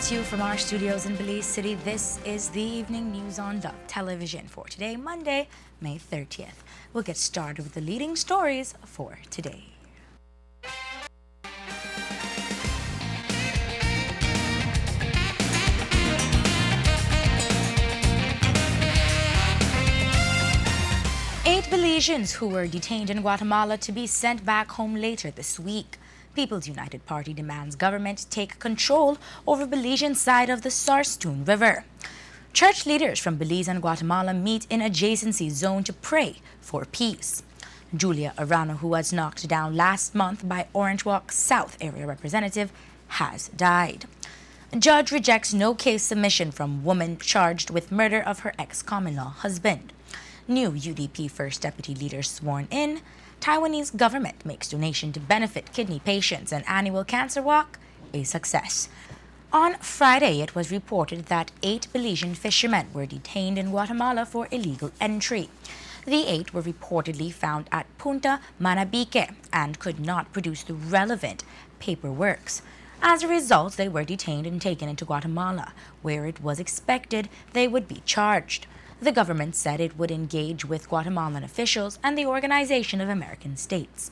to you from our studios in Belize City. This is the evening news on Love Television for today, Monday, May 30th. We'll get started with the leading stories for today. Eight Belizeans who were detained in Guatemala to be sent back home later this week. People's United Party demands government take control over Belizean side of the Sarstoon River. Church leaders from Belize and Guatemala meet in adjacency zone to pray for peace. Julia Arano, who was knocked down last month by Orange Walk South area representative, has died. Judge rejects no case submission from woman charged with murder of her ex-common-law husband. New UDP First Deputy leader sworn in. Taiwanese government makes donation to benefit kidney patients and annual cancer walk a success. On Friday, it was reported that 8 Belizean fishermen were detained in Guatemala for illegal entry. The 8 were reportedly found at Punta Manabique and could not produce the relevant paperwork. As a result, they were detained and taken into Guatemala, where it was expected they would be charged. The government said it would engage with Guatemalan officials and the Organization of American States.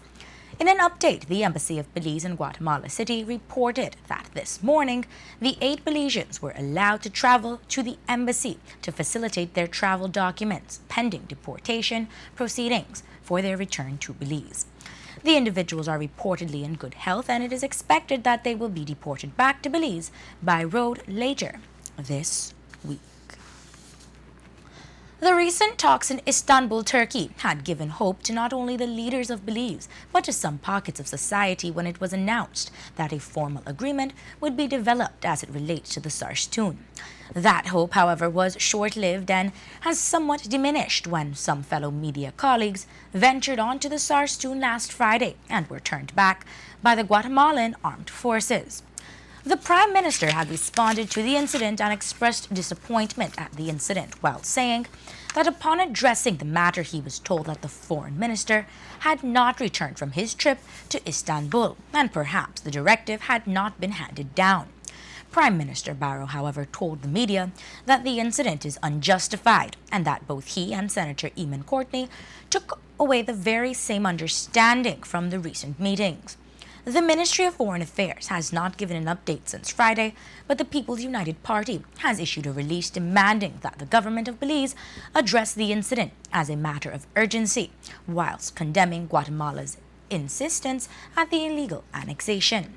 In an update, the Embassy of Belize in Guatemala City reported that this morning, the 8 Belizeans were allowed to travel to the embassy to facilitate their travel documents pending deportation proceedings for their return to Belize. The individuals are reportedly in good health, and it is expected that they will be deported back to Belize by road later this week. The recent talks in Istanbul, Turkey, had given hope to not only the leaders of Belize, but to some pockets of society when it was announced that a formal agreement would be developed as it relates to the Sarstoon. That hope, however, was short-lived and has somewhat diminished when some fellow media colleagues ventured onto the Sarstoon last Friday and were turned back by the Guatemalan armed forces. The Prime Minister had responded to the incident and expressed disappointment at the incident while saying that upon addressing the matter, he was told that the Foreign Minister had not returned from his trip to Istanbul and perhaps the directive had not been handed down. Prime Minister Barrow, however, told the media that the incident is unjustified and that both he and Senator Eamon Courtney took away the very same understanding from the recent meetings. The Ministry of Foreign Affairs has not given an update since Friday, but the People's United Party has issued a release demanding that the government of Belize address the incident as a matter of urgency, whilst condemning Guatemala's insistence at the illegal annexation.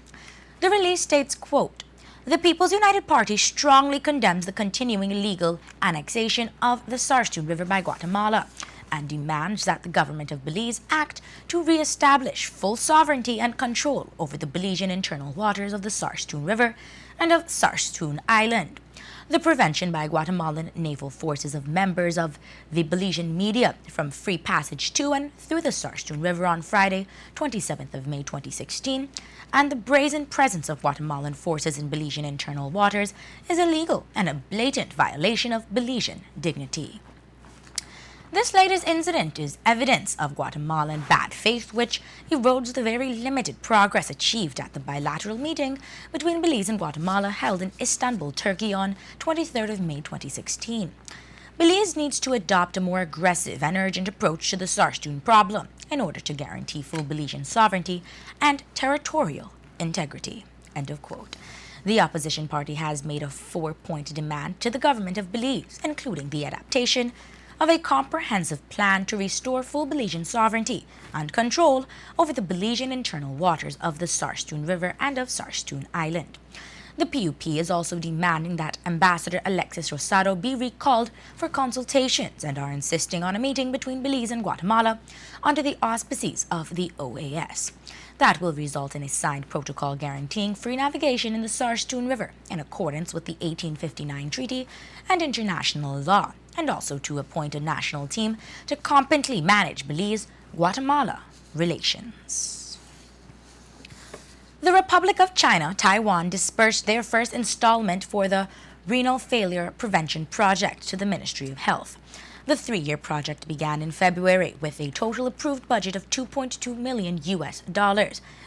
The release states, quote, "The People's United Party strongly condemns the continuing illegal annexation of the Sarstoon River by Guatemala and demands that the government of Belize act to re-establish full sovereignty and control over the Belizean internal waters of the Sarstoon River and of Sarstoon Island. The prevention by Guatemalan naval forces of members of the Belizean media from free passage to and through the Sarstoon River on Friday, 27th of May 2016, and the brazen presence of Guatemalan forces in Belizean internal waters is illegal and a blatant violation of Belizean dignity." This latest incident is evidence of Guatemalan bad faith, which erodes the very limited progress achieved at the bilateral meeting between Belize and Guatemala held in Istanbul, Turkey on 23rd of May 2016. Belize needs to adopt a more aggressive and urgent approach to the Sarstoon problem in order to guarantee full Belizean sovereignty and territorial integrity. End of quote. The opposition party has made a 4-point demand to the government of Belize, including the adaptation of a comprehensive plan to restore full Belizean sovereignty and control over the Belizean internal waters of the Sarstoon River and of Sarstoon Island. The PUP is also demanding that Ambassador Alexis Rosado be recalled for consultations and are insisting on a meeting between Belize and Guatemala under the auspices of the OAS. That will result in a signed protocol guaranteeing free navigation in the Sarstoon River in accordance with the 1859 Treaty and international law, and also to appoint a national team to competently manage Belize-Guatemala relations. The Republic of China, Taiwan, dispersed their first installment for the renal failure prevention project to the Ministry of Health. The 3-year project began in February with a total approved budget of $2.2 million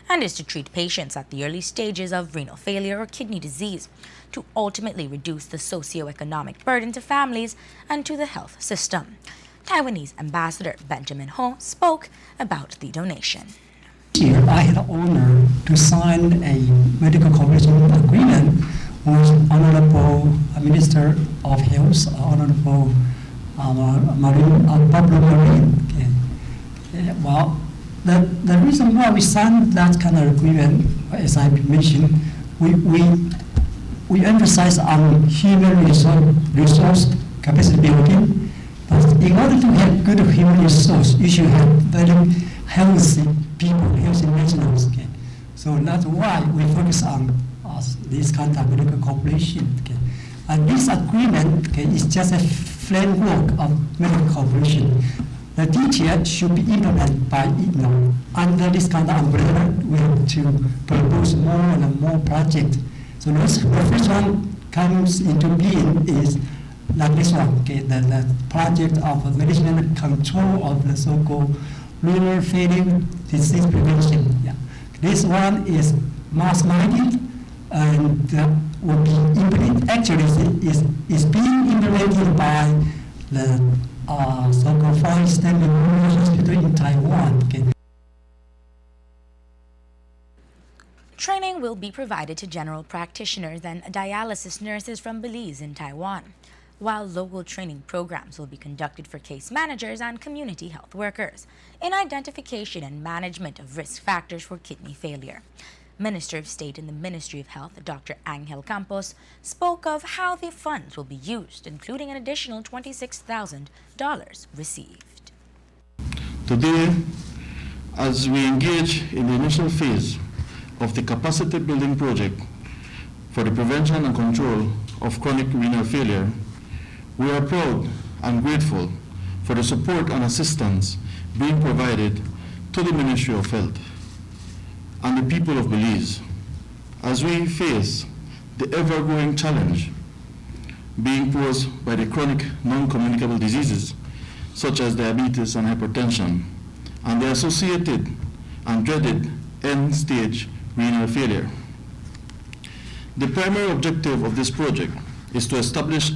and is to treat patients at the early stages of renal failure or kidney disease to ultimately reduce the socioeconomic burden to families and to the health system. Taiwanese Ambassador Benjamin Ho spoke about the donation. This year, I had the honor to sign a medical cooperation agreement with Honorable Minister of Health, Honorable Pablo Marin. Okay. Well, the reason why we signed that kind of agreement, as I mentioned, we emphasize on human resource capacity building. But in order to have good human resource, you should have very healthy people, healthy nationals. Okay? So that's why we focus on this kind of medical cooperation. Okay? And this agreement, okay, is just a framework of medical cooperation. The details should be implemented by under this kind of umbrella. We have to propose more and more projects. So the first one comes into being is like this one, okay, the project of management and control of the so-called renal failure disease prevention. Yeah. This one is mass-minded and will be implemented. Actually, is being implemented by the so-called Far Eastern Memorial Hospital in Taiwan. Okay. Training will be provided to general practitioners and dialysis nurses from Belize in Taiwan, while local training programs will be conducted for case managers and community health workers in identification and management of risk factors for kidney failure. Minister of State in the Ministry of Health, Dr. Angel Campos, spoke of how the funds will be used, including an additional $26,000 received. Today, as we engage in the initial phase of the capacity building project for the prevention and control of chronic renal failure, we are proud and grateful for the support and assistance being provided to the Ministry of Health and the people of Belize as we face the ever-growing challenge being posed by the chronic non-communicable diseases such as diabetes and hypertension and the associated and dreaded end-stage renal failure. The primary objective of this project is to establish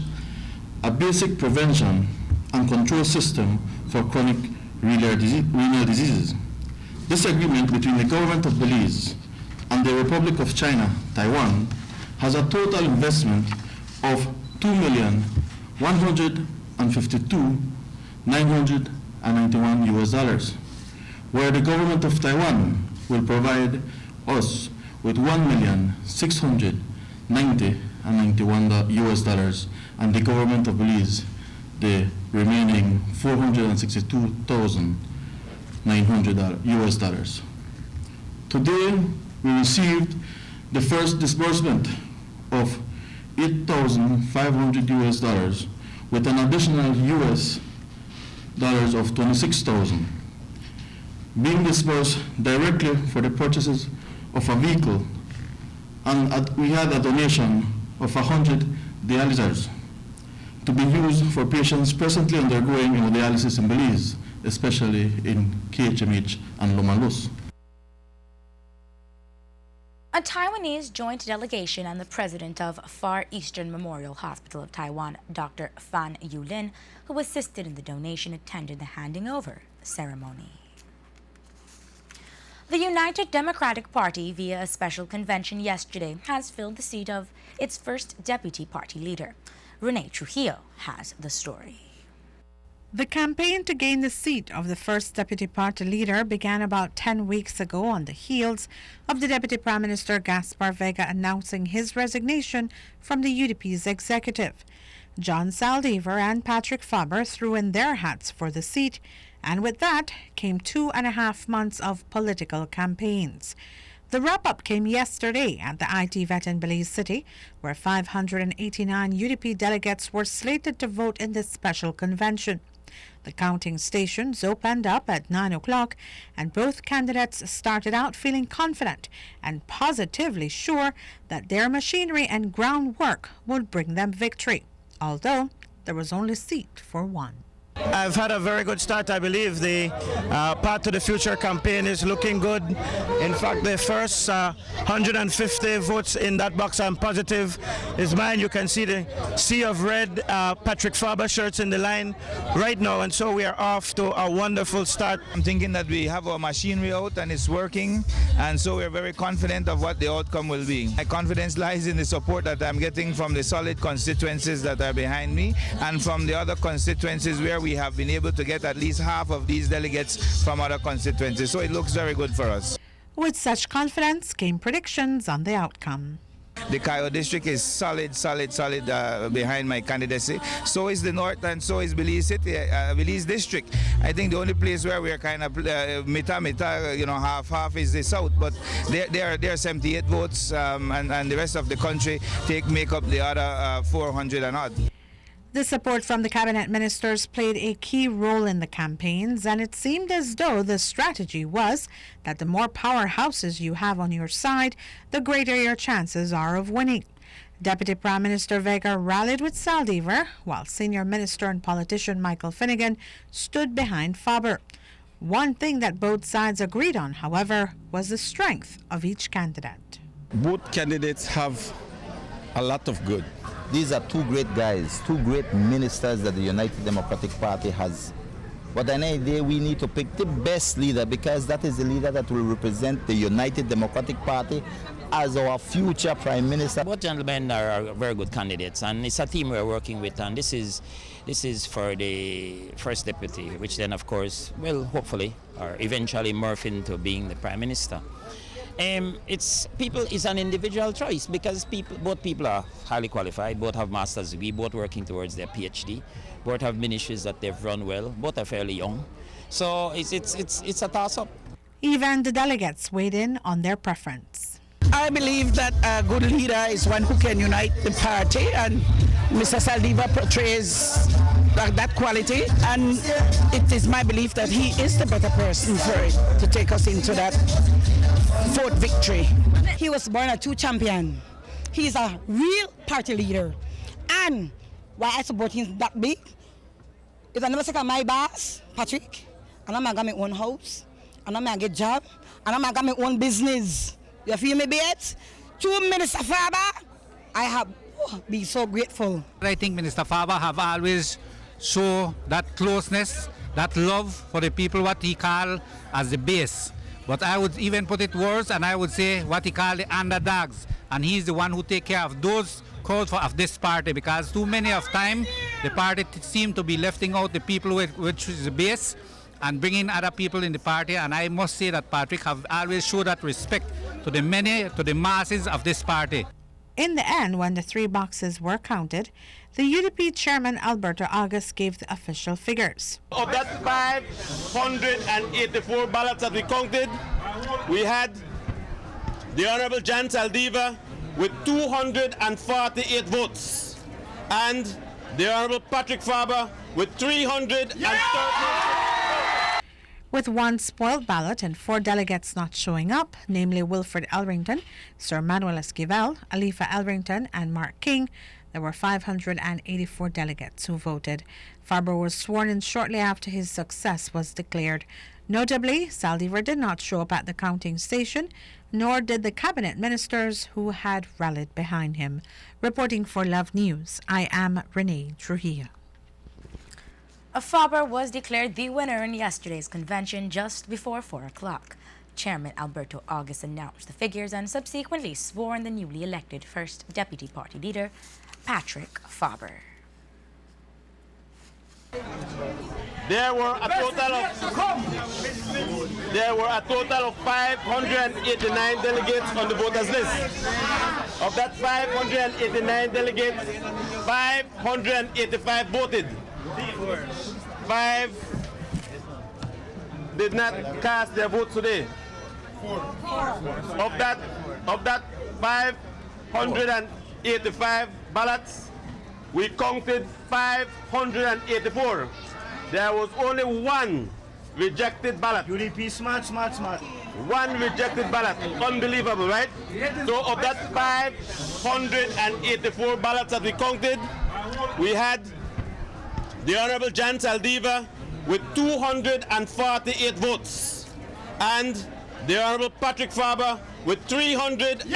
a basic prevention and control system for chronic renal diseases. This agreement between the government of Belize and the Republic of China, Taiwan, has a total investment of $2,152,991, where the government of Taiwan will provide us with $1,690,91 and the government of Belize the remaining $462,900. Today, we received the first disbursement of $8,500 with an additional US dollars of $26,000 being disbursed directly for the purchases of a vehicle, and we had a donation of 100 dialysers to be used for patients presently undergoing hemodialysis in Belize, especially in KHMH and Loma Luz. A Taiwanese joint delegation and the president of Far Eastern Memorial Hospital of Taiwan, Dr. Fan Yulin, who assisted in the donation, attended the handing over ceremony. The United Democratic Party, via a special convention yesterday, has filled the seat of its first deputy party leader. Rene Trujillo has the story. The campaign to gain the seat of the first deputy party leader began about 10 weeks ago on the heels of the Deputy Prime Minister Gaspar Vega announcing his resignation from the UDP's executive. John Saldivar and Patrick Faber threw in their hats for the seat, and with that came 2.5 months of political campaigns. The wrap-up came yesterday at the IT Vet in Belize City, where 589 UDP delegates were slated to vote in this special convention. The counting stations opened up at 9 o'clock, and both candidates started out feeling confident and positively sure that their machinery and groundwork would bring them victory, although there was only seat for one. I've had a very good start. I believe the Path to the Future campaign is looking good. In fact, the first 150 votes in that box, I'm positive, is mine. You can see the sea of red Patrick Faber shirts in the line right now, and so we are off to a wonderful start. I'm thinking that we have our machinery out and it's working, and so we're very confident of what the outcome will be. My confidence lies in the support that I'm getting from the solid constituencies that are behind me and from the other constituencies where we have been able to get at least half of these delegates from other constituencies. So it looks very good for us. With such confidence came predictions on the outcome. The Cayo district is solid behind my candidacy. So is the North and so is Belize City, Belize district. I think the only place where we're kind of half is the South. But there are 78 votes, and the rest of the country make up the other 400 and odd. The support from the cabinet ministers played a key role in the campaigns, and it seemed as though the strategy was that the more powerhouses you have on your side, the greater your chances are of winning. Deputy Prime Minister Vega rallied with Saldivar, while senior minister and politician Michael Finnegan stood behind Faber. One thing that both sides agreed on, however, was the strength of each candidate. Both candidates have a lot of good. These are two great guys, two great ministers that the United Democratic Party has. But at the end of the day, we need to pick the best leader, because that is the leader that will represent the United Democratic Party as our future Prime Minister. Both gentlemen are very good candidates, and it's a team we're working with, and this is for the first deputy, which then of course will hopefully or eventually morph into being the Prime Minister. It's an individual choice, because both people are highly qualified, both have master's degree, both working towards their PhD, both have ministries that they've run well, both are fairly young. So it's a toss-up. Even the delegates weighed in on their preference. I believe that a good leader is one who can unite the party, and Mr. Saldivar portrays that quality, and it is my belief that he is the better person for it to take us into that fourth victory. He was born a true champion. He's a real party leader, and why I support him that big is I never say my boss, Patrick, and I'm gonna get my own house, and I'm gonna get job, and I'm gonna get my own business. You feel me, Bates? To Minister Faber, I have been so grateful. I think Minister Faber have always shown that closeness, that love for the people, what he call as the base. But I would even put it worse, and I would say what he call the underdogs. And he's the one who take care of those called for of this party, because too many of time the party seem to be lefting out the people which is the base and bringing other people in the party. And I must say that Patrick have always showed that respect to the masses of this party. In the end, when the 3 boxes were counted, the UDP chairman Alberto August gave the official figures. Of that 584 ballots that we counted, we had the Honorable Jan Saldivar with 248 votes, and the Honorable Patrick Faber with 330. With 1 spoiled ballot and 4 delegates not showing up, namely Wilfred Elrington, Sir Manuel Esquivel, Alifa Elrington, and Mark King, there were 584 delegates who voted. Faber was sworn in shortly after his success was declared. Notably, Saldivar did not show up at the counting station, nor did the cabinet ministers who had rallied behind him. Reporting for Love News, I am Renee Trujillo. Faber was declared the winner in yesterday's convention just before 4 o'clock. Chairman Alberto August announced the figures and subsequently sworn the newly elected first deputy party leader, Patrick Faber. There were a total of 589 delegates on the voters list. Of that 589 delegates, 585 voted. 5 did not cast their votes today. Of that 585 ballots, we counted 584. There was only 1 rejected ballot. UDP smart. 1 rejected ballot. Unbelievable, right? So of that 584 ballots that we counted, we had the Honorable John Saldiva with 248 votes, and the Honorable Patrick Faber with 330.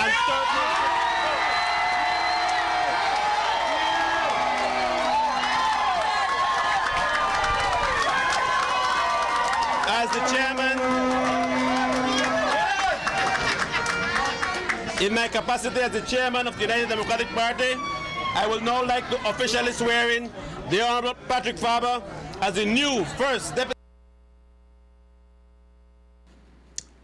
As the chairman, in my capacity as the chairman of the United Democratic Party, I will now like to officially swear in the Honorable Patrick Faber as the new first deputy.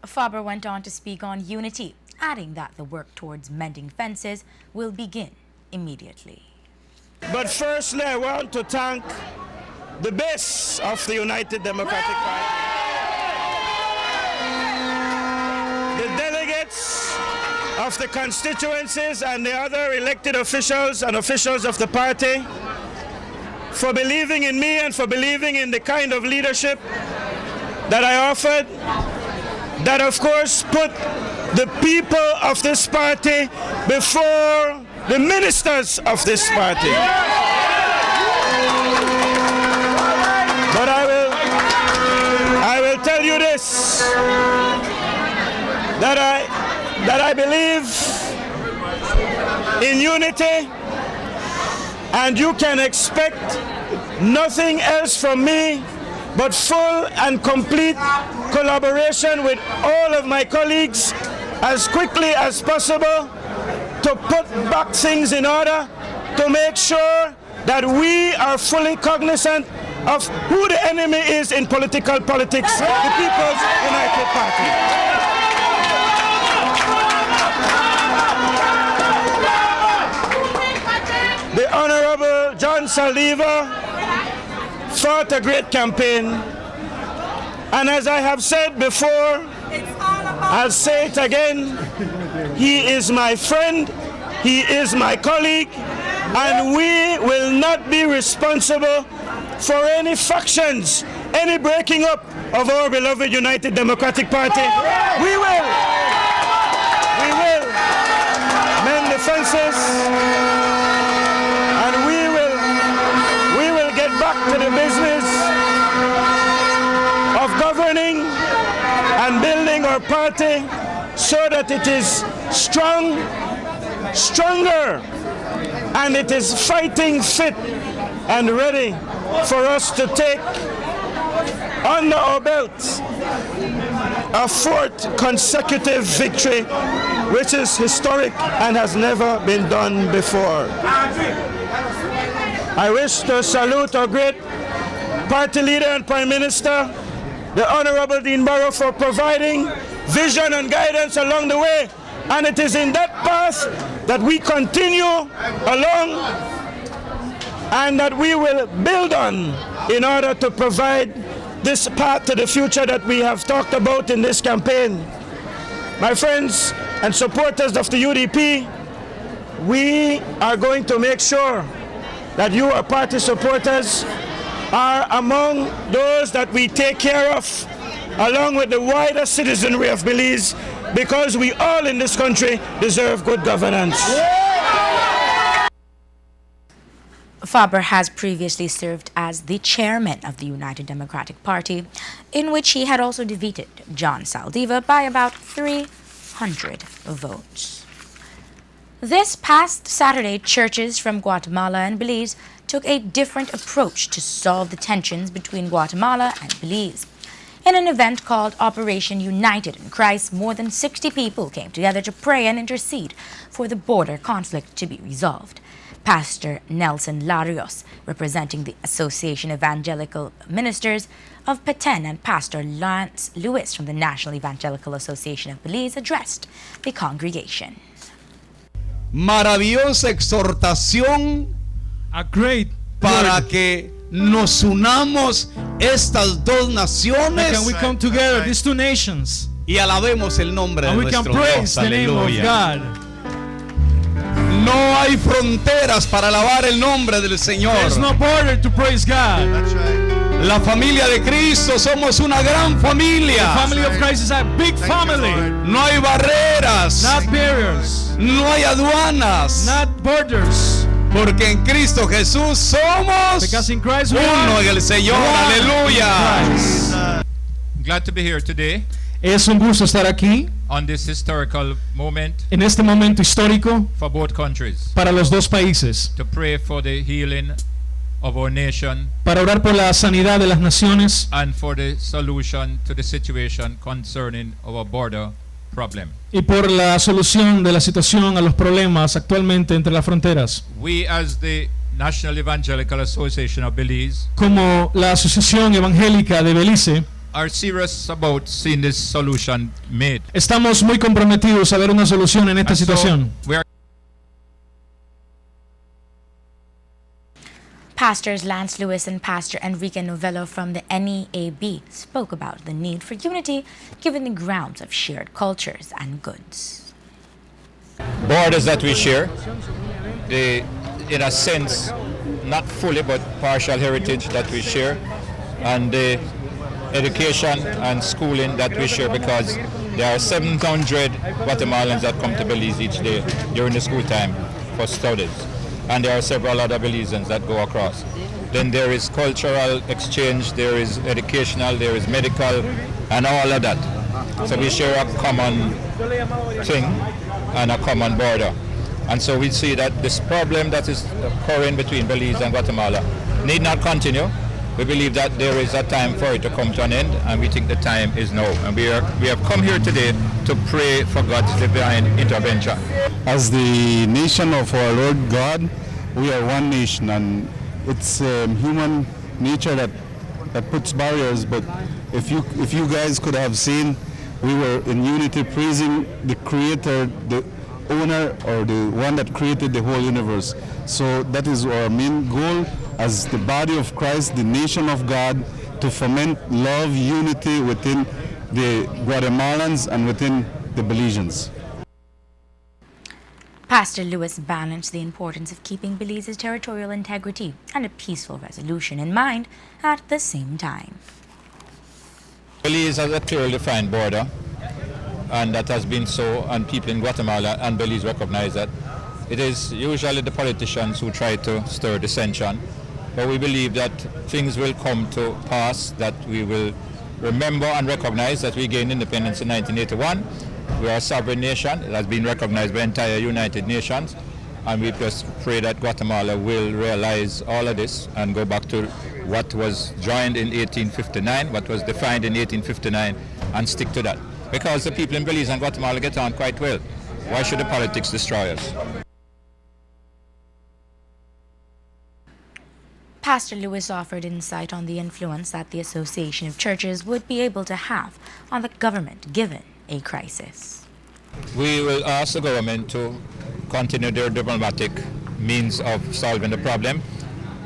Faber went on to speak on unity, adding that the work towards mending fences will begin immediately. But firstly, I want to thank the base of the United Democratic Party, the delegates of the constituencies and the other elected officials and officials of the party for believing in me and for believing in the kind of leadership that I offered, that of course put the people of this party before the ministers of this party. But I will tell you this, that I believe in unity, and you can expect nothing else from me but full and complete collaboration with all of my colleagues as quickly as possible to put back things in order, to make sure that we are fully cognizant of who the enemy is in politics, the People's United Party. The Honorable John Saldiva fought a great campaign, and as I have said before, I'll say it again, he is my friend, he is my colleague, and we will not be responsible for any factions, any breaking up of our beloved United Democratic Party. We will mend the fences, and we will get back to the business of governing and building our party so that it is strong, stronger, and it is fighting fit and ready for us to take under our belts a fourth consecutive victory, which is historic and has never been done before. I wish to salute our great party leader and Prime Minister, the Honorable Dean Barrow, for providing vision and guidance along the way. And it is in that path that we continue along and that we will build on in order to provide this path to the future that we have talked about in this campaign. My friends and supporters of the UDP, we are going to make sure that you, our party supporters, are among those that we take care of, along with the wider citizenry of Belize, because we all in this country deserve good governance. Faber has previously served as the chairman of the United Democratic Party, in which he had also defeated John Saldiva by about 300 votes. This past Saturday, churches from Guatemala and Belize took a different approach to solve the tensions between Guatemala and Belize. In an event called Operation United in Christ, more than 60 people came together to pray and intercede for the border conflict to be resolved. Pastor Nelson Larios, representing the Association of Evangelical Ministers of Petén, and Pastor Lance Lewis from the National Evangelical Association of Belize addressed the congregation. Maravillosa exhortación para que nos unamos estas dos naciones. Can we come together, these two nations, y alabemos el nombre de nuestro Dios. Aleluya. No hay fronteras para alabar el nombre del Señor. There's no border to praise God. La familia de Cristo somos una gran familia. The family of Christ is a big family. No hay barreras. Not barriers. No hay aduanas. Not borders. Porque en Cristo Jesús somos Because in Christ we uno are en el Señor. one Aleluya. in Christ. Glad to be here today Es un gusto estar aquí on this historical moment en este momento histórico for both countries para los dos países, to pray for the healing of our nation para orar por la sanidad de las naciones and for the solution to the situation concerning our border problem. y por la solución de la situación a los problemas actualmente entre las fronteras. We as the National Evangelical Association of Belize Como la Asociación Evangélica de Belice, are serious about seeing this solution made. estamos muy comprometidos a ver una solución en esta And so situación. we are Pastors Lance Lewis and Pastor Enrique Novello from the NEAB spoke about the need for unity given the grounds of shared cultures and goods. Borders that we share, the, in a sense, not fully but partial heritage that we share, and the education and schooling that we share, because there are 700 Guatemalans that come to Belize each day during the school time for studies, and there are several other Belizeans that go across. Then there is cultural exchange, there is educational, there is medical, and all of that. So we share a common thing and a common border. And so we see that this problem that is occurring between Belize and Guatemala need not continue. We believe that there is a time for it to come to an end, and we think the time is now. And we have come here today to pray for God's divine intervention. As the nation of our Lord God, we are one nation, and it's human nature that puts barriers. But if you guys could have seen, we were in unity praising the Creator, the owner, or the one that created the whole universe. So that is our main goal as the body of Christ, the nation of God, to foment love, unity within the Guatemalans and within the Belizeans. Pastor Lewis balanced the importance of keeping Belize's territorial integrity and a peaceful resolution in mind at the same time. Belize has a clearly defined border, and that has been so, and people in Guatemala and Belize recognize that. It is usually the politicians who try to stir dissension, but we believe that things will come to pass, that we will remember and recognize that we gained independence in 1981. We are a sovereign nation. It has been recognized by entire United Nations, and we just pray that Guatemala will realize all of this and go back to what was joined in 1859, what was defined in 1859, and stick to that. Because the people in Belize and Guatemala get on quite well. Why should the politics destroy us? Pastor Lewis offered insight on the influence that the Association of Churches would be able to have on the government given a crisis. We will ask the government to continue their diplomatic means of solving the problem,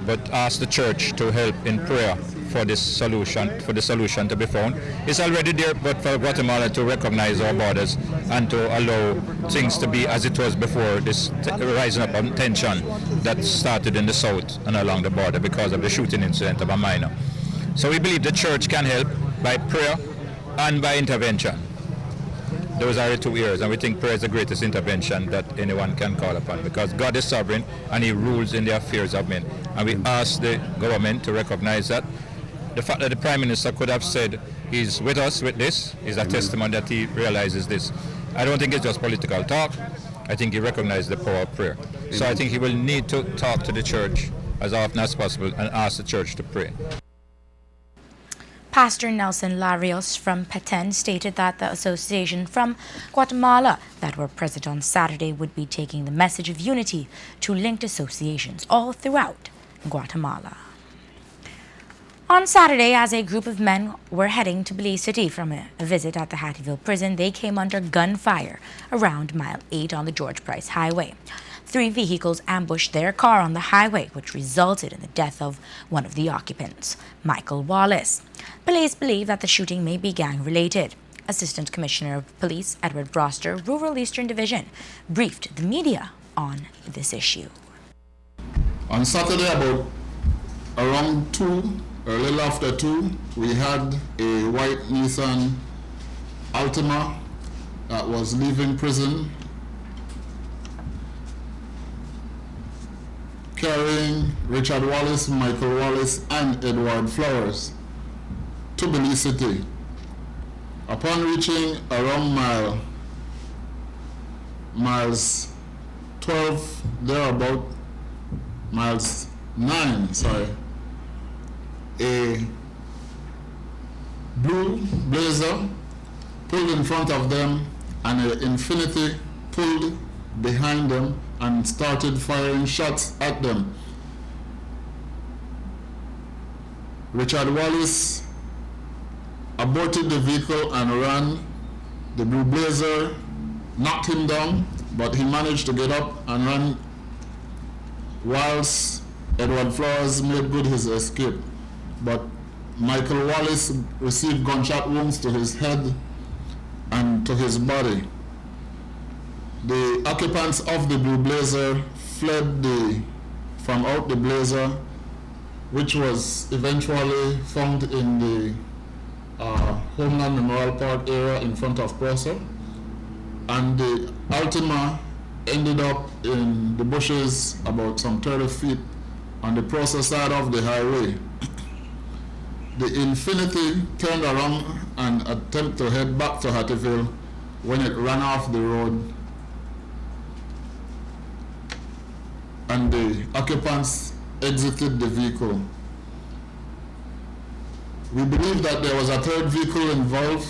but ask the church to help in prayer for this solution, for the solution to be found. It's already there, but for Guatemala to recognize our borders and to allow things to be as it was before this rising up of tension that started in the south and along the border because of the shooting incident of a minor. So we believe the church can help by prayer and by intervention. Those are the two areas, and we think prayer is the greatest intervention that anyone can call upon, because God is sovereign and He rules in the affairs of men. And we ask the government to recognize that. The fact that the Prime Minister could have said he's with us with this is a testimony that he realizes this. I don't think it's just political talk. I think he recognizes the power of prayer. So I think he will need to talk to the church as often as possible and ask the church to pray. Pastor Nelson Larios from Petén stated that the association from Guatemala that were present on Saturday would be taking the message of unity to linked associations all throughout Guatemala. On Saturday, as a group of men were heading to Belize City from a visit at the Hattieville prison, they came under gunfire around Mile 8 on the George Price Highway. 3 vehicles ambushed their car on the highway, which resulted in the death of one of the occupants, Michael Wallace. Police believe that the shooting may be gang-related. Assistant Commissioner of Police Edward Broster, Rural Eastern Division, briefed the media on this issue. On Saturday, about around 2, or a little after 2, we had a white Nissan Altima that was leaving prison carrying Richard Wallace, Michael Wallace, and Edward Flowers to Belize City. Upon reaching around miles 12, thereabout, miles 9, sorry, a blue Blazer pulled in front of them and an Infiniti pulled behind them and started firing shots at them. Richard Wallace aborted the vehicle and ran. The blue Blazer knocked him down, but he managed to get up and run, whilst Edward Flowers made good his escape. But Michael Wallace received gunshot wounds to his head and to his body. The occupants of the blue Blazer fled from out the Blazer, which was eventually found in the Homeland Memorial Park area in front of Prosser. And the Altima ended up in the bushes about some 30 feet on the Prosser side of the highway. The Infiniti turned around and attempted to head back to Hattieville when it ran off the road, and the occupants exited the vehicle. We believe that there was a third vehicle involved,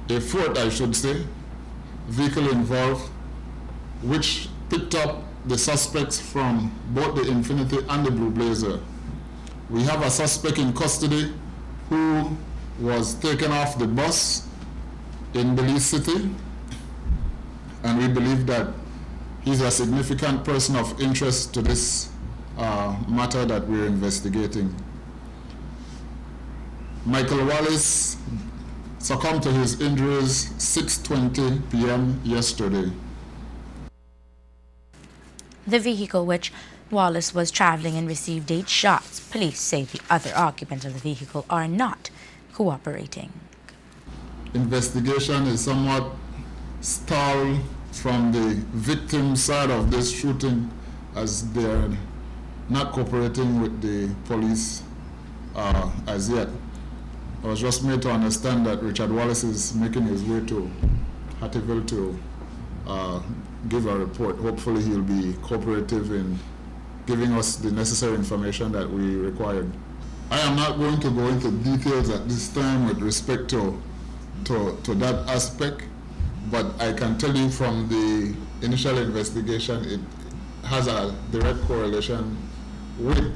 a fourth, I should say, vehicle involved, which picked up the suspects from both the Infiniti and the blue Blazer. We have a suspect in custody who was taken off the bus in Belize City, and we believe that he's a significant person of interest to this matter that we're investigating. Michael Wallace succumbed to his injuries 6:20 p.m. yesterday. The vehicle which Wallace was traveling in received 8 shots. Police say the other occupants of the vehicle are not cooperating. Investigation is somewhat stalled from the victim side of this shooting, as they're not cooperating with the police as yet. I was just made to understand that Richard Wallace is making his way to Hattieville to give a report. Hopefully he'll be cooperative in giving us the necessary information that we required. I am not going to go into details at this time with respect to that aspect, but I can tell you from the initial investigation, it has a direct correlation with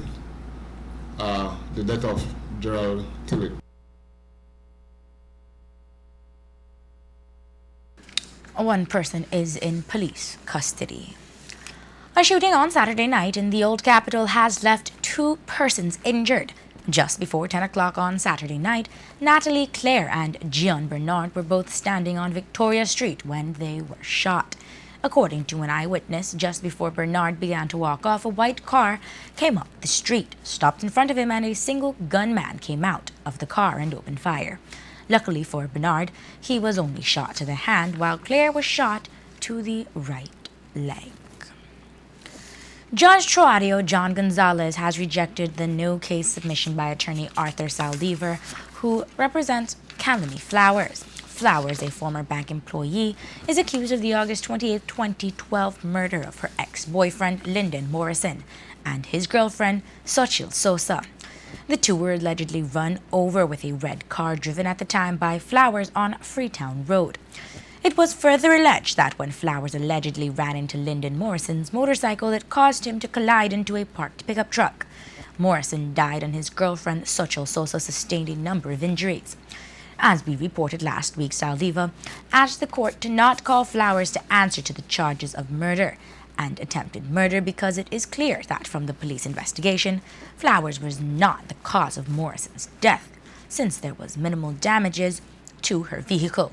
the death of Gerald Tillett. One person is in police custody. A shooting on Saturday night in the Old Capitol has left 2 persons injured. Just before 10 o'clock on Saturday night, Natalie Claire and Gian Bernard were both standing on Victoria Street when they were shot. According to an eyewitness, just before Bernard began to walk off, a white car came up the street, stopped in front of him, and a single gunman came out of the car and opened fire. Luckily for Bernard, he was only shot to the hand, while Claire was shot to the right leg. Judge Troadio John Gonzalez has rejected the no-case submission by attorney Arthur Saldivar, who represents Calamy Flowers. Flowers, a former bank employee, is accused of the August 28, 2012 murder of her ex-boyfriend Lyndon Morrison and his girlfriend Xochitl Sosa. The two were allegedly run over with a red car driven at the time by Flowers on Freetown Road. It was further alleged that when Flowers allegedly ran into Lyndon Morrison's motorcycle, it caused him to collide into a parked pickup truck. Morrison died and his girlfriend Xochitl Sosa sustained a number of injuries. As we reported last week, Saldivar asked the court to not call Flowers to answer to the charges of murder and attempted murder because it is clear that from the police investigation, Flowers was not the cause of Morrison's death, since there was minimal damages to her vehicle.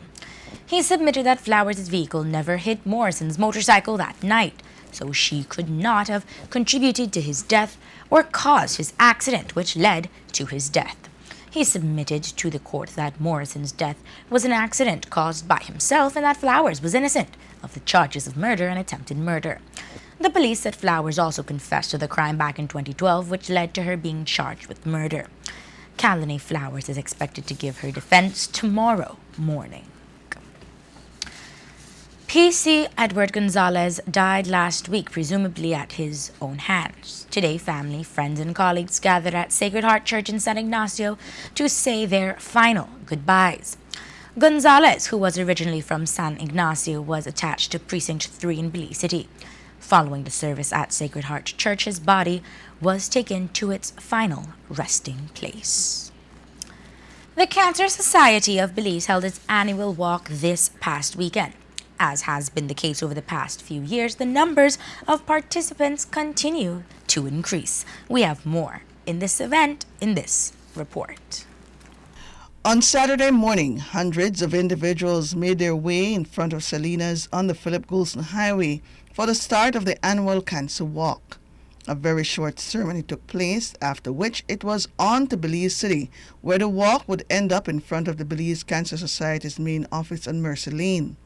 He submitted that Flowers' vehicle never hit Morrison's motorcycle that night, so she could not have contributed to his death or caused his accident, which led to his death. He submitted to the court that Morrison's death was an accident caused by himself and that Flowers was innocent of the charges of murder and attempted murder. The police said Flowers also confessed to the crime back in 2012, which led to her being charged with murder. Kalani Flowers is expected to give her defense tomorrow morning. PC Edward Gonzalez died last week, presumably at his own hands. Today, family, friends, and colleagues gathered at Sacred Heart Church in San Ignacio to say their final goodbyes. Gonzalez, who was originally from San Ignacio, was attached to Precinct 3 in Belize City. Following the service at Sacred Heart Church, his body was taken to its final resting place. The Cancer Society of Belize held its annual walk this past weekend. As has been the case over the past few years, the numbers of participants continue to increase. We have more in this event in this report. On Saturday morning, hundreds of individuals made their way in front of Salinas on the Philip Goulston Highway for the start of the annual Cancer Walk. A very short ceremony took place, after which it was on to Belize City, where the walk would end up in front of the Belize Cancer Society's main office on Mercy Lane.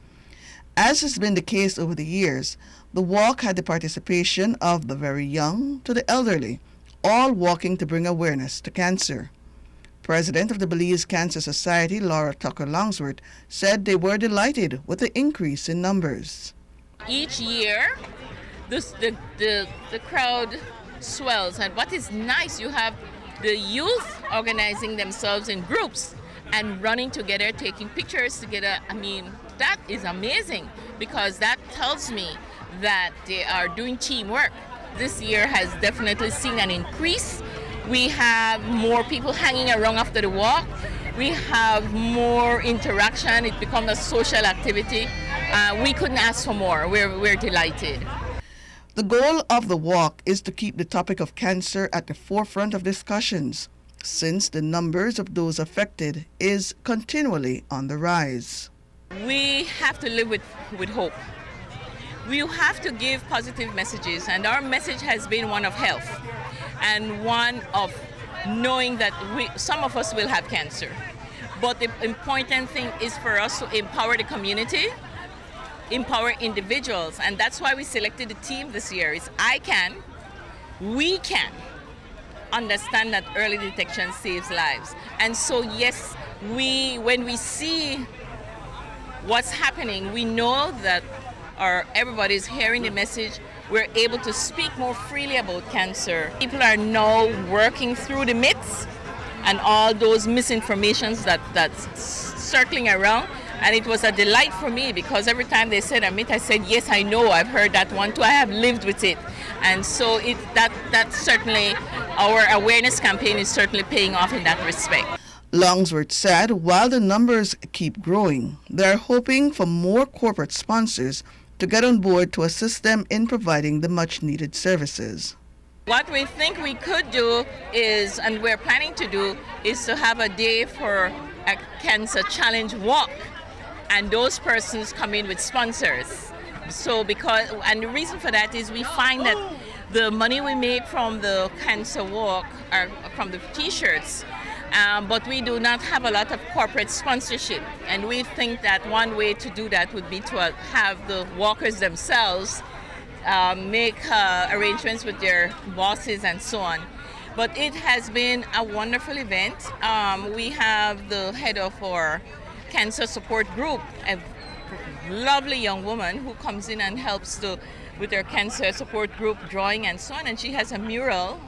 As has been the case over the years, the walk had the participation of the very young to the elderly, all walking to bring awareness to cancer. President of the Belize Cancer Society, Laura Tucker Longsworth, said they were delighted with the increase in numbers. Each year, the crowd swells, and what is nice, you have the youth organizing themselves in groups and running together, taking pictures together. I mean, that is amazing, because that tells me that they are doing teamwork. This year has definitely seen an increase. We have more people hanging around after the walk. We have more interaction. It becomes a social activity. We couldn't ask for more. We're delighted. The goal of the walk is to keep the topic of cancer at the forefront of discussions, since the numbers of those affected is continually on the rise. We have to live with hope. We have to give positive messages, and our message has been one of health and one of knowing that some of us will have cancer. But the important thing is for us to empower the community, empower individuals, and that's why we selected the team this year. It's I can, we can understand that early detection saves lives. And so yes, when we see what's happening, we know that everybody's hearing the message. We're able to speak more freely about cancer. People are now working through the myths and all those misinformations that's circling around. And it was a delight for me, because every time they said a myth, I said, yes, I know, I've heard that one too, I have lived with it. And so that's certainly, our awareness campaign is certainly paying off in that respect. Longsworth said while the numbers keep growing, they're hoping for more corporate sponsors to get on board to assist them in providing the much-needed services. What we think we could do is, and we're planning to do, is to have a day for a cancer challenge walk, and those persons come in with sponsors. So and the reason for that is we find that the money we make from the cancer walk are from the t-shirts, but we do not have a lot of corporate sponsorship, and we think that one way to do that would be to have the walkers themselves make arrangements with their bosses and so on. But it has been a wonderful event. We have the head of our cancer support group, a lovely young woman who comes in and helps with her cancer support group drawing and so on, and she has a mural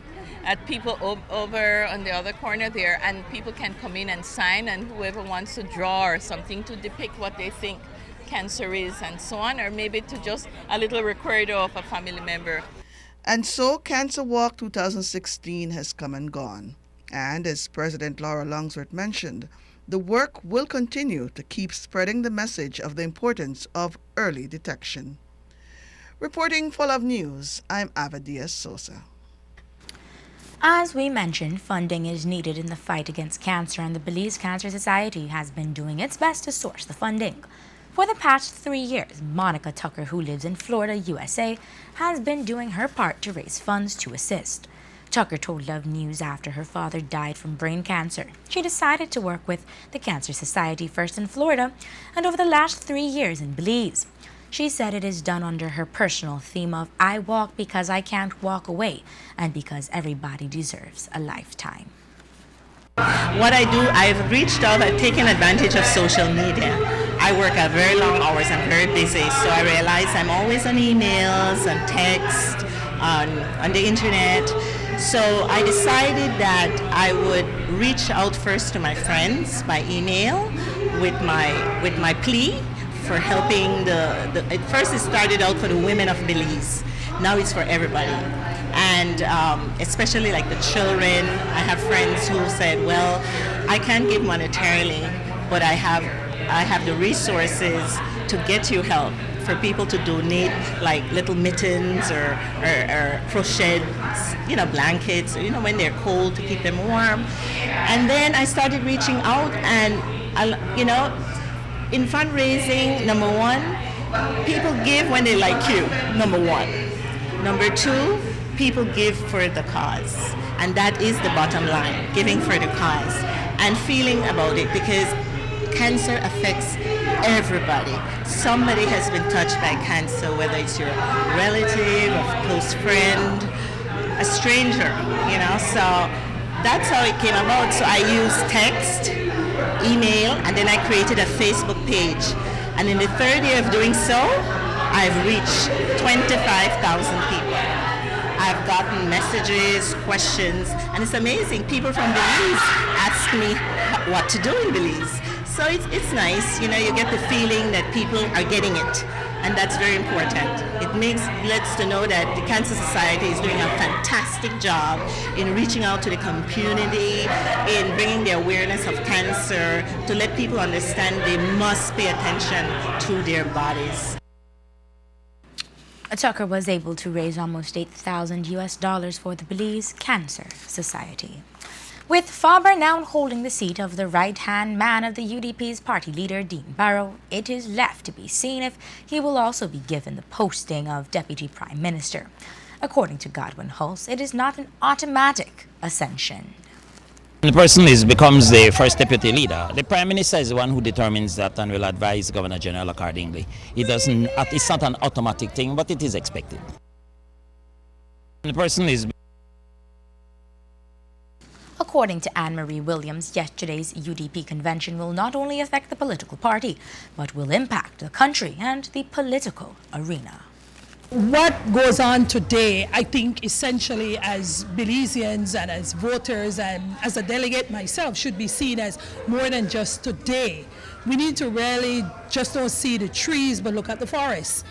at people over on the other corner there, and people can come in and sign, and whoever wants to draw or something to depict what they think cancer is and so on, or maybe to just a little recorder of a family member. And so Cancer Walk 2016 has come and gone. And as President Laura Longsworth mentioned, the work will continue to keep spreading the message of the importance of early detection. Reporting for Love News, I'm Ava Diaz-Sosa. As we mentioned, funding is needed in the fight against cancer, and the Belize Cancer Society has been doing its best to source the funding. For the past 3 years, Monica Tucker, who lives in Florida, USA, has been doing her part to raise funds to assist. Tucker told Love News after her father died from brain cancer. She decided to work with the Cancer Society first in Florida and over the last 3 years in Belize. She said it is done under her personal theme of I walk because I can't walk away and because everybody deserves a lifetime. What I do, I've reached out, I've taken advantage of social media. I work at very long hours, I'm very busy, so I realize I'm always on emails and text, on the internet. So I decided that I would reach out first to my friends by email with my plea for helping at first it started out for the women of Belize. Now it's for everybody. And especially like the children. I have friends who said, well, I can't give monetarily, but I have the resources to get you help, for people to donate like little mittens or crochet, blankets, when they're cold to keep them warm. And then I started reaching out and, in fundraising, number one, people give when they like you, number one. Number two, people give for the cause. And that is the bottom line, giving for the cause and feeling about it, because cancer affects everybody. Somebody has been touched by cancer, whether it's your relative, a close friend, a stranger, so that's how it came about. So I used text, email, and then I created a Facebook page. And in the third year of doing so, I've reached 25,000 people. I've gotten messages, questions, and it's amazing. People from Belize ask me what to do in Belize. So it's nice, you get the feeling that people are getting it, and that's very important. It lets to know that the Cancer Society is doing a fantastic job in reaching out to the community, in bringing the awareness of cancer, to let people understand they must pay attention to their bodies. Tucker was able to raise almost $8,000 for the Belize Cancer Society. With Faber now holding the seat of the right-hand man of the UDP's party leader, Dean Barrow, it is left to be seen if he will also be given the posting of Deputy Prime Minister. According to Godwin Hulse, it is not an automatic ascension. The person becomes the first deputy leader. The Prime Minister is the one who determines that and will advise the Governor General accordingly. It's not an automatic thing, but it is expected. The person is. According to Anne-Marie Williams, yesterday's UDP convention will not only affect the political party, but will impact the country and the political arena. What goes on today, I think essentially as Belizeans and as voters and as a delegate myself, should be seen as more than just today. We need to really just don't see the trees but look at the forest.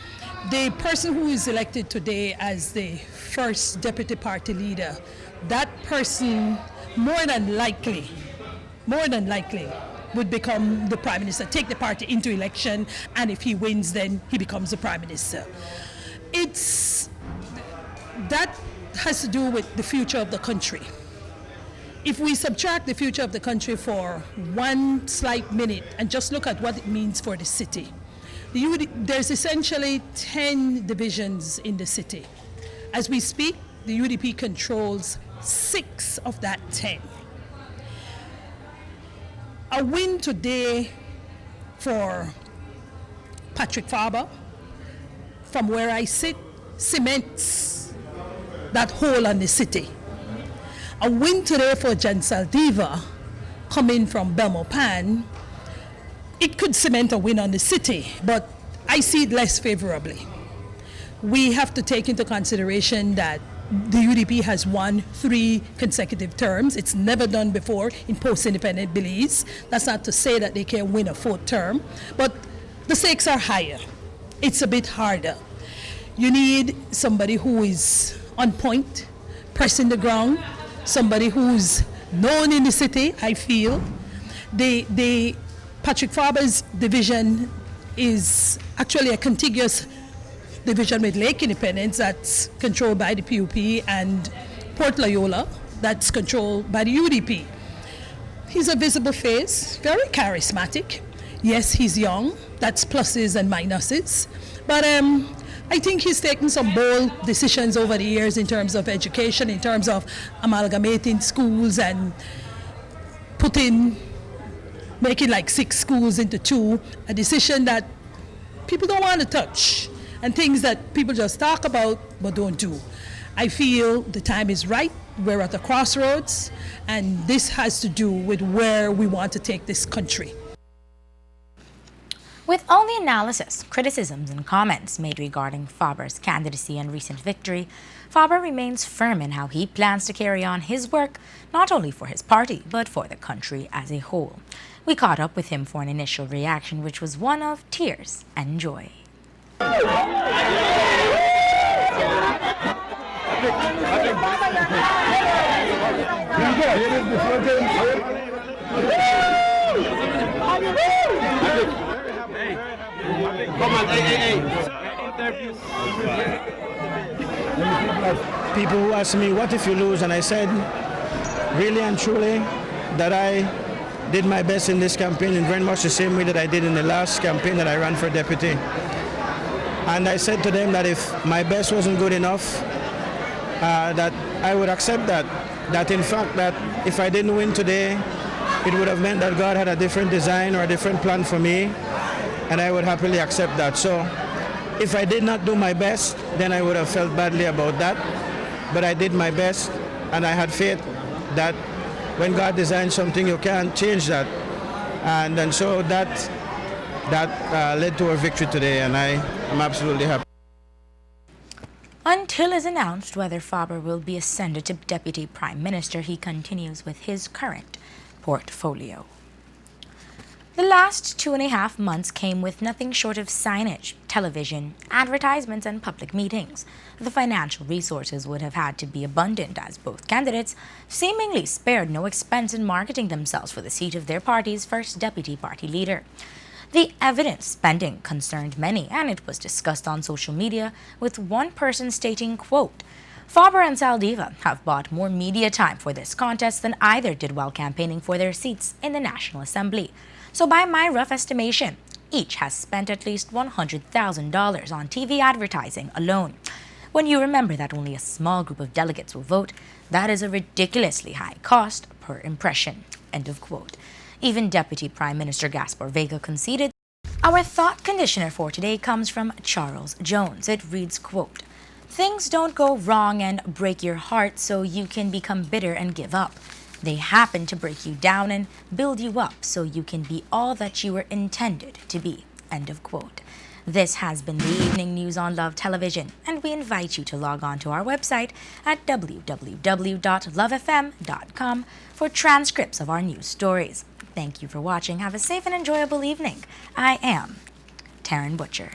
The person who is elected today as the first deputy party leader, that person more than likely would become the prime minister, take the party into election, and if he wins, then he becomes the prime minister. That has to do with the future of the country. If we subtract the future of the country for one slight minute and just look at what it means for the city, there's essentially 10 divisions in the city. As we speak, the UDP controls 6 of that 10. A win today for Patrick Faber, from where I sit, cements that hole on the city. A win today for Jan Saldiva, coming from Belmopan, it could cement a win on the city, but I see it less favorably. We have to take into consideration that the UDP has won 3 consecutive terms. It's never done before in post-independent Belize. That's not to say that they can win a 4th term, but the stakes are higher. It's a bit harder. You need somebody who is on point, pressing the ground, somebody who's known in the city, I feel. The Patrick Faber's division is actually a contiguous division with Lake Independence that's controlled by the PUP and Port Loyola that's controlled by the UDP. He's a visible face, very charismatic. Yes, he's young, that's pluses and minuses, but I think he's taken some bold decisions over the years in terms of education, in terms of amalgamating schools and making like 6 schools into 2, a decision that people don't want to touch and things that people just talk about but don't do. I feel the time is right. We're at a crossroads, and this has to do with where we want to take this country. With all the analysis, criticisms, and comments made regarding Faber's candidacy and recent victory, Faber remains firm in how he plans to carry on his work, not only for his party, but for the country as a whole. We caught up with him for an initial reaction, which was one of tears and joy. People who ask me, what if you lose? And I said, really and truly, that I did my best in this campaign in very much the same way that I did in the last campaign that I ran for deputy. And I said to them that if my best wasn't good enough, that I would accept that. That in fact, that if I didn't win today, it would have meant that God had a different design or a different plan for me, and I would happily accept that. So if I did not do my best, then I would have felt badly about that. But I did my best, and I had faith that when God designs something, you can't change that. And so that led to a victory today, and I am absolutely happy. Until it's announced whether Faber will be ascended to Deputy Prime Minister, he continues with his current portfolio. The last 2.5 months came with nothing short of signage, television, advertisements, and public meetings. The financial resources would have had to be abundant, as both candidates seemingly spared no expense in marketing themselves for the seat of their party's first deputy party leader. The evident spending concerned many, and it was discussed on social media, with one person stating, quote, Faber and Saldiva have bought more media time for this contest than either did while campaigning for their seats in the National Assembly. So by my rough estimation, each has spent at least $100,000 on TV advertising alone. When you remember that only a small group of delegates will vote, that is a ridiculously high cost per impression. End of quote. Even Deputy Prime Minister Gaspar Vega conceded. Our thought conditioner for today comes from Charles Jones. It reads, quote, things don't go wrong and break your heart so you can become bitter and give up. They happen to break you down and build you up so you can be all that you were intended to be. End of quote. This has been the Evening News on Love Television, and we invite you to log on to our website at www.lovefm.com for transcripts of our news stories. Thank you for watching. Have a safe and enjoyable evening. I am Taryn Butcher.